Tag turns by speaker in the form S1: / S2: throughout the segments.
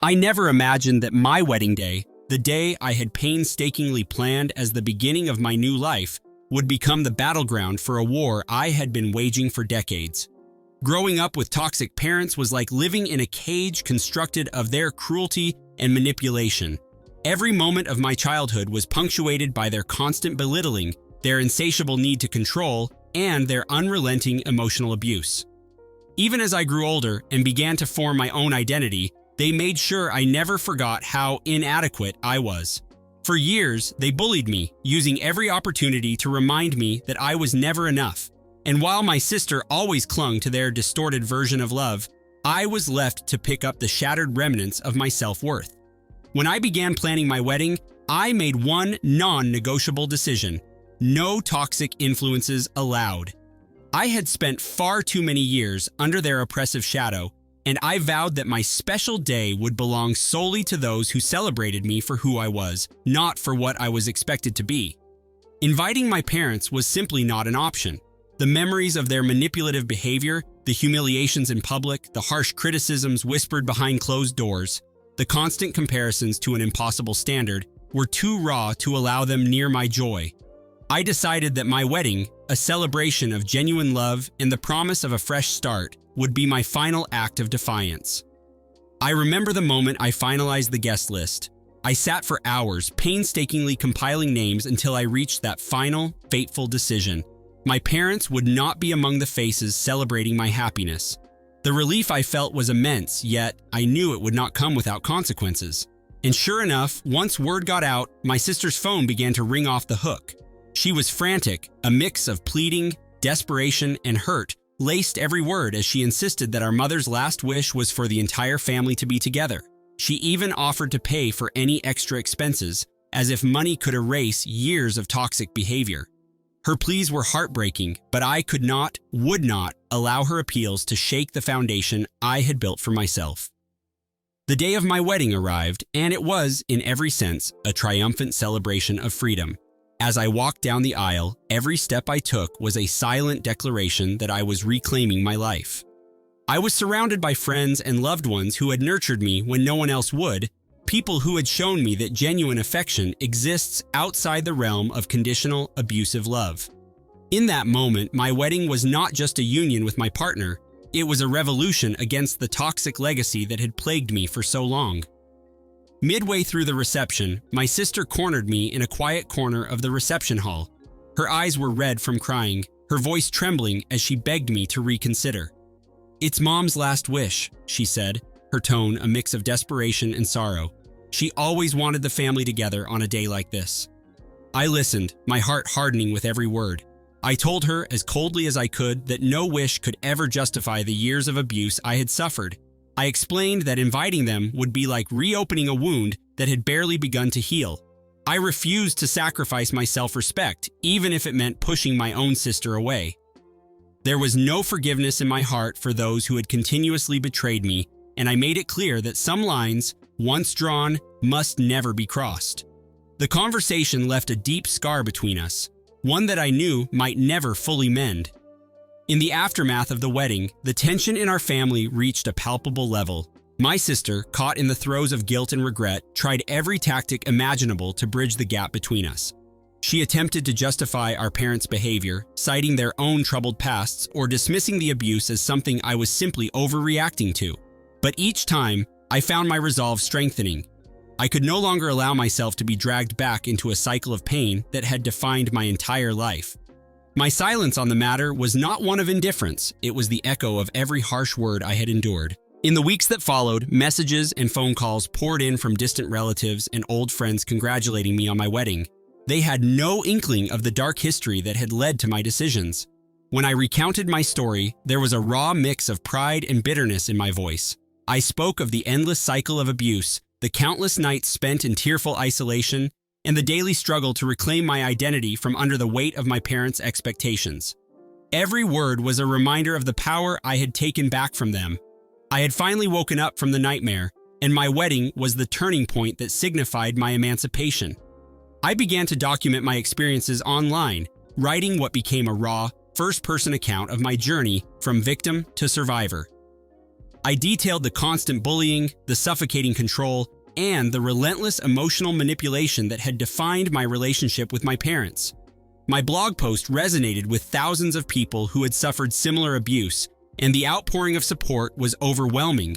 S1: I never imagined that my wedding day, the day I had painstakingly planned as the beginning of my new life, would become the battleground for a war I had been waging for decades. Growing up with toxic parents was like living in a cage constructed of their cruelty and manipulation. Every moment of my childhood was punctuated by their constant belittling, their insatiable need to control, and their unrelenting emotional abuse. Even as I grew older and began to form my own identity, they made sure I never forgot how inadequate I was. For years, they bullied me, using every opportunity to remind me that I was never enough. And while my sister always clung to their distorted version of love, I was left to pick up the shattered remnants of my self-worth. When I began planning my wedding, I made one non-negotiable decision: no toxic influences allowed. I had spent far too many years under their oppressive shadow, and I vowed that my special day would belong solely to those who celebrated me for who I was, not for what I was expected to be. Inviting my parents was simply not an option. The memories of their manipulative behavior, the humiliations in public, the harsh criticisms whispered behind closed doors, the constant comparisons to an impossible standard, were too raw to allow them near my joy. I decided that my wedding, a celebration of genuine love and the promise of a fresh start, would be my final act of defiance. I remember the moment I finalized the guest list. I sat for hours, painstakingly compiling names until I reached that final, fateful decision. My parents would not be among the faces celebrating my happiness. The relief I felt was immense, yet I knew it would not come without consequences. And sure enough, once word got out, my sister's phone began to ring off the hook. She was frantic, a mix of pleading, desperation, and hurt laced every word as she insisted that our mother's last wish was for the entire family to be together. She even offered to pay for any extra expenses, as if money could erase years of toxic behavior. Her pleas were heartbreaking, but I would not allow her appeals to shake the foundation I had built for myself. The day of my wedding arrived, and it was, in every sense, a triumphant celebration of freedom. As I walked down the aisle, every step I took was a silent declaration that I was reclaiming my life. I was surrounded by friends and loved ones who had nurtured me when no one else would, people who had shown me that genuine affection exists outside the realm of conditional, abusive love. In that moment, my wedding was not just a union with my partner, it was a revolution against the toxic legacy that had plagued me for so long. Midway through the reception, my sister cornered me in a quiet corner of the reception hall. Her eyes were red from crying, her voice trembling as she begged me to reconsider. "It's Mom's last wish," she said, her tone a mix of desperation and sorrow. She always wanted the family together on a day like this. I listened, my heart hardening with every word. I told her as coldly as I could that no wish could ever justify the years of abuse I had suffered. I explained that inviting them would be like reopening a wound that had barely begun to heal. I refused to sacrifice my self-respect, even if it meant pushing my own sister away. There was no forgiveness in my heart for those who had continuously betrayed me, and I made it clear that some lines, once drawn, must never be crossed. The conversation left a deep scar between us, one that I knew might never fully mend. In the aftermath of the wedding, the tension in our family reached a palpable level. My sister, caught in the throes of guilt and regret, tried every tactic imaginable to bridge the gap between us. She attempted to justify our parents' behavior, citing their own troubled pasts or dismissing the abuse as something I was simply overreacting to. But each time, I found my resolve strengthening. I could no longer allow myself to be dragged back into a cycle of pain that had defined my entire life. My silence on the matter was not one of indifference, it was the echo of every harsh word I had endured. In the weeks that followed, messages and phone calls poured in from distant relatives and old friends congratulating me on my wedding. They had no inkling of the dark history that had led to my decisions. When I recounted my story, there was a raw mix of pride and bitterness in my voice. I spoke of the endless cycle of abuse, the countless nights spent in tearful isolation, and the daily struggle to reclaim my identity from under the weight of my parents' expectations. Every word was a reminder of the power I had taken back from them. I had finally woken up from the nightmare, and my wedding was the turning point that signified my emancipation. I began to document my experiences online, writing what became a raw, first-person account of my journey from victim to survivor. I detailed the constant bullying, the suffocating control, and the relentless emotional manipulation that had defined my relationship with my parents. My blog post resonated with thousands of people who had suffered similar abuse, and the outpouring of support was overwhelming.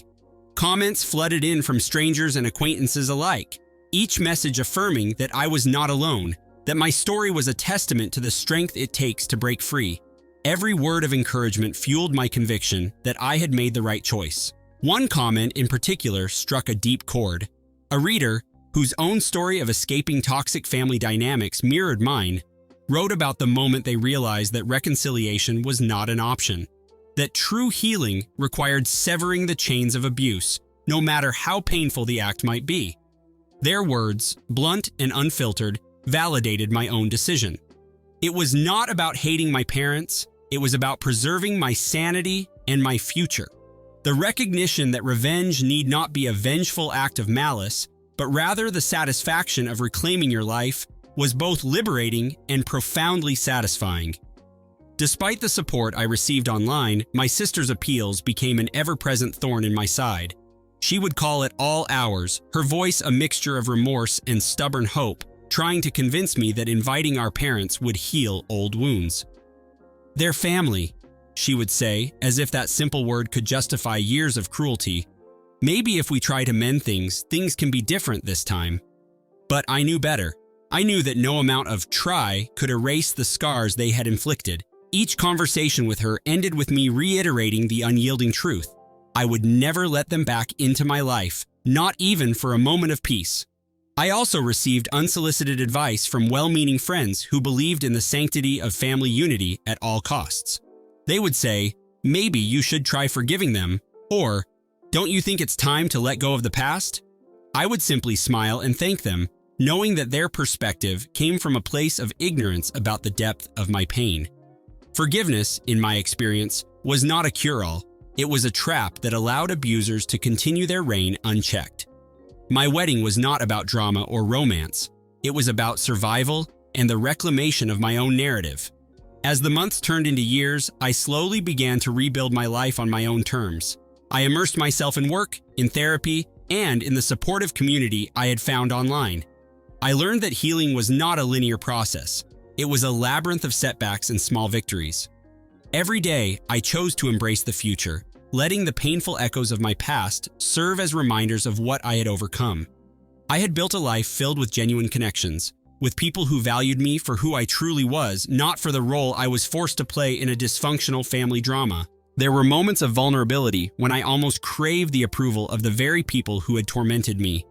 S1: Comments flooded in from strangers and acquaintances alike, each message affirming that I was not alone, that my story was a testament to the strength it takes to break free. Every word of encouragement fueled my conviction that I had made the right choice. One comment in particular struck a deep chord. A reader, whose own story of escaping toxic family dynamics mirrored mine, wrote about the moment they realized that reconciliation was not an option, that true healing required severing the chains of abuse, no matter how painful the act might be. Their words, blunt and unfiltered, validated my own decision. It was not about hating my parents, it was about preserving my sanity and my future. The recognition that revenge need not be a vengeful act of malice, but rather the satisfaction of reclaiming your life, was both liberating and profoundly satisfying. Despite the support I received online, my sister's appeals became an ever-present thorn in my side. She would call at all hours, her voice a mixture of remorse and stubborn hope, trying to convince me that inviting our parents would heal old wounds. "They're family," she would say, as if that simple word could justify years of cruelty. "Maybe if we try to mend things, things can be different this time." But I knew better. I knew that no amount of try could erase the scars they had inflicted. Each conversation with her ended with me reiterating the unyielding truth. I would never let them back into my life, not even for a moment of peace. I also received unsolicited advice from well-meaning friends who believed in the sanctity of family unity at all costs. They would say, "Maybe you should try forgiving them," or, "Don't you think it's time to let go of the past?" I would simply smile and thank them, knowing that their perspective came from a place of ignorance about the depth of my pain. Forgiveness, in my experience, was not a cure-all. It was a trap that allowed abusers to continue their reign unchecked. My wedding was not about drama or romance. It was about survival and the reclamation of my own narrative. As the months turned into years, I slowly began to rebuild my life on my own terms. I immersed myself in work, in therapy, and in the supportive community I had found online. I learned that healing was not a linear process. It was a labyrinth of setbacks and small victories. Every day, I chose to embrace the future, letting the painful echoes of my past serve as reminders of what I had overcome. I had built a life filled with genuine connections, with people who valued me for who I truly was, not for the role I was forced to play in a dysfunctional family drama. There were moments of vulnerability when I almost craved the approval of the very people who had tormented me.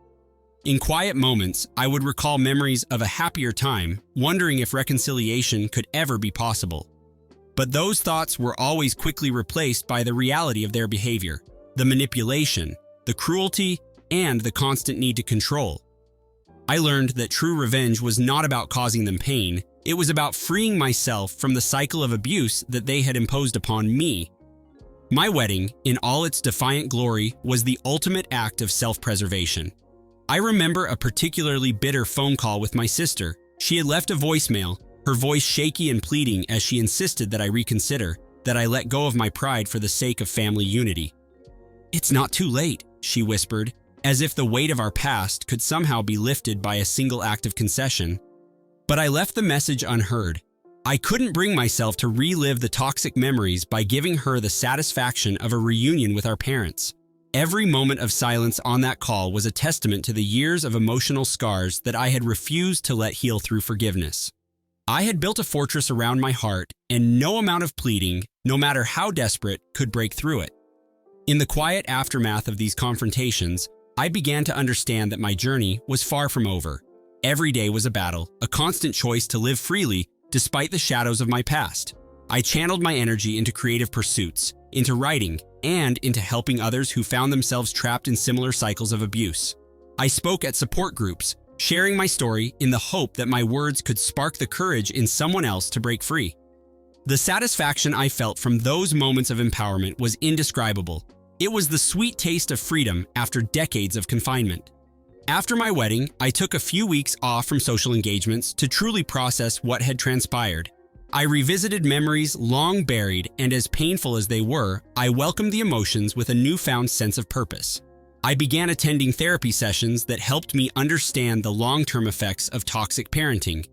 S1: In quiet moments, I would recall memories of a happier time, wondering if reconciliation could ever be possible. But those thoughts were always quickly replaced by the reality of their behavior, the manipulation, the cruelty, and the constant need to control. I learned that true revenge was not about causing them pain, it was about freeing myself from the cycle of abuse that they had imposed upon me. My wedding, in all its defiant glory, was the ultimate act of self-preservation. I remember a particularly bitter phone call with my sister. She had left a voicemail, her voice shaky and pleading as she insisted that I reconsider, that I let go of my pride for the sake of family unity. "It's not too late," she whispered, as if the weight of our past could somehow be lifted by a single act of concession. But I left the message unheard. I couldn't bring myself to relive the toxic memories by giving her the satisfaction of a reunion with our parents. Every moment of silence on that call was a testament to the years of emotional scars that I had refused to let heal through forgiveness. I had built a fortress around my heart, and no amount of pleading, no matter how desperate, could break through it. In the quiet aftermath of these confrontations, I began to understand that my journey was far from over. Every day was a battle, a constant choice to live freely despite the shadows of my past. I channeled my energy into creative pursuits, into writing, and into helping others who found themselves trapped in similar cycles of abuse. I spoke at support groups, sharing my story in the hope that my words could spark the courage in someone else to break free. The satisfaction I felt from those moments of empowerment was indescribable. It was the sweet taste of freedom after decades of confinement. After my wedding, I took a few weeks off from social engagements to truly process what had transpired. I revisited memories long buried, and as painful as they were, I welcomed the emotions with a newfound sense of purpose. I began attending therapy sessions that helped me understand the long-term effects of toxic parenting.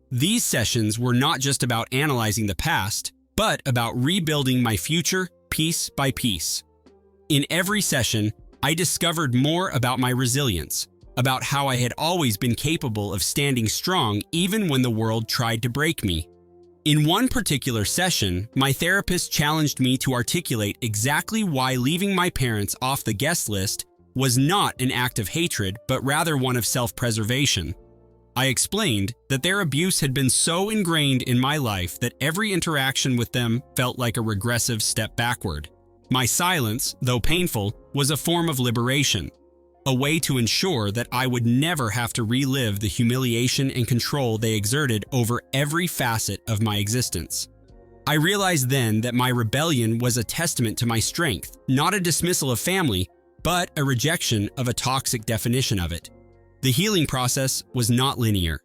S1: These sessions were not just about analyzing the past, but about rebuilding my future piece by piece. In every session, I discovered more about my resilience, about how I had always been capable of standing strong even when the world tried to break me. In one particular session, my therapist challenged me to articulate exactly why leaving my parents off the guest list was not an act of hatred, but rather one of self-preservation. I explained that their abuse had been so ingrained in my life that every interaction with them felt like a regressive step backward. My silence, though painful, was a form of liberation, a way to ensure that I would never have to relive the humiliation and control they exerted over every facet of my existence. I realized then that my rebellion was a testament to my strength, not a dismissal of family, but a rejection of a toxic definition of it. The healing process was not linear.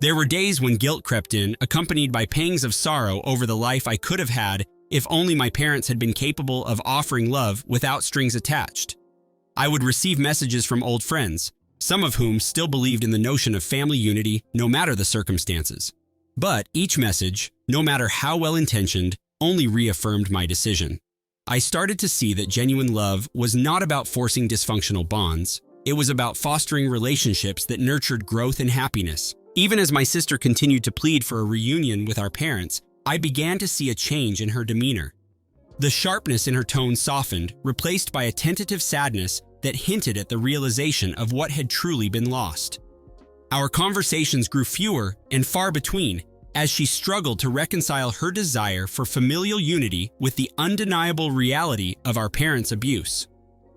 S1: There were days when guilt crept in, accompanied by pangs of sorrow over the life I could have had if only my parents had been capable of offering love without strings attached. I would receive messages from old friends, some of whom still believed in the notion of family unity no matter the circumstances. But each message, no matter how well-intentioned, only reaffirmed my decision. I started to see that genuine love was not about forcing dysfunctional bonds. It was about fostering relationships that nurtured growth and happiness. Even as my sister continued to plead for a reunion with our parents, I began to see a change in her demeanor. The sharpness in her tone softened, replaced by a tentative sadness that hinted at the realization of what had truly been lost. Our conversations grew fewer and far between as she struggled to reconcile her desire for familial unity with the undeniable reality of our parents' abuse.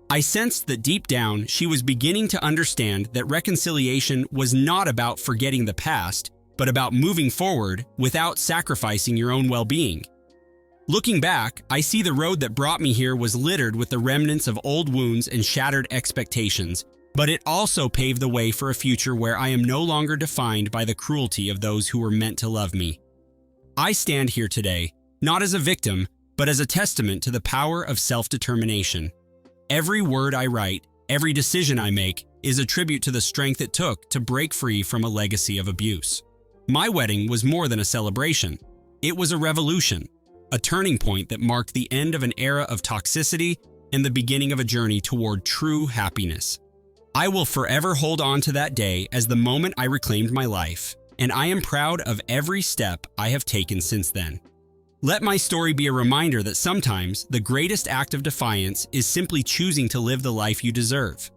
S1: I sensed that deep down she was beginning to understand that reconciliation was not about forgetting the past, but about moving forward without sacrificing your own well-being. Looking back, I see the road that brought me here was littered with the remnants of old wounds and shattered expectations, but it also paved the way for a future where I am no longer defined by the cruelty of those who were meant to love me. I stand here today, not as a victim, but as a testament to the power of self-determination. Every word I write, every decision I make, is a tribute to the strength it took to break free from a legacy of abuse. My wedding was more than a celebration. It was a revolution, a turning point that marked the end of an era of toxicity and the beginning of a journey toward true happiness. I will forever hold on to that day as the moment I reclaimed my life, and I am proud of every step I have taken since then. Let my story be a reminder that sometimes the greatest act of defiance is simply choosing to live the life you deserve.